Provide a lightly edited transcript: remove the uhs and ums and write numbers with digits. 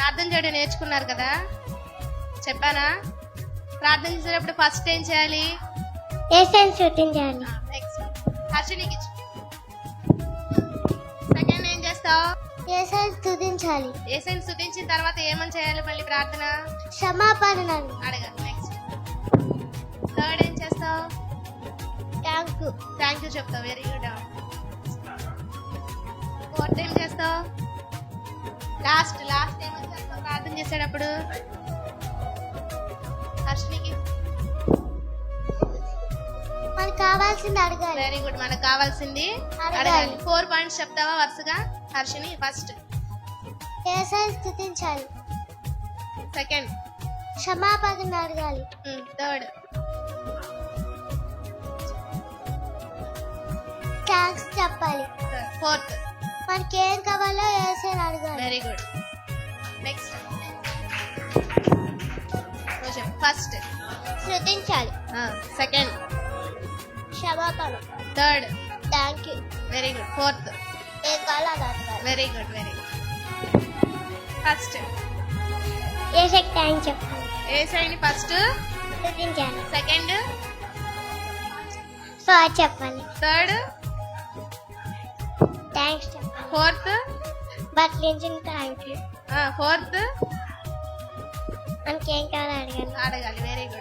ప్రార్థన చేయడం నేర్చుకున్నారు కదా, చెప్పానా? ప్రార్థన చేసేటప్పుడు ఫస్ట్ ఏం చేయాలి? యేసుని స్తుతించాలి. నెక్స్ట్ హర్షినికి సెకండ్ ఏం చేస్తావు? యేసుని స్తుతించాలి. యేసుని స్తుతించిన తర్వాత ఏమని చేయాలి మళ్ళీ ప్రార్థన? క్షమాపణ అడగాలి. నెక్స్ట్ థర్డ్ ఏం చేస్తావు? థ్యాంక్ యూ చెప్తావు. Very good. ఫోర్త్ ఏం చేస్తావు? లాస్ట్ ఏమని చేస్తావు ప్రార్థన చేసేటప్పుడు? హర్షినికి మనకు కావాల్సింది అడగాలి. Very good. మనకు కావాల్సింది అడగాలి. 4 పాయింట్స్ చెప్తావా వరుసగా? హర్షిని ఫస్ట్. యేసుని స్తుతించాలి. సెకండ్. క్షమాపణ అడగాలి. థర్డ్. థ్యాంక్స్ చెప్పాలి. ఫోర్త్. మనకేం కావాలో యేసుని అడగాలి. Very good. నెక్స్ట్ ఫస్ట్ స్తుతించాలి. సెకండ్. క్షమాపణ. Third. Thank you. Very good. Fourth. ఏం కావాలో అది అడగాలి. Very good. Very good. First యేసుకి థ్యాంక్స్ చెప్పాలి. ఏసైని ఫస్ట్. స్తుతించాలి. సెకండ్. సారీ చెప్పాలి. థర్డ్. థ్యాంక్స్ చెప్పాలి. ఫోర్త్. బట్లించిన థ్యాంక్ యూ. ఫోర్త్ మనకేం కావాలో అడగాలి. అడగాలి. Very good.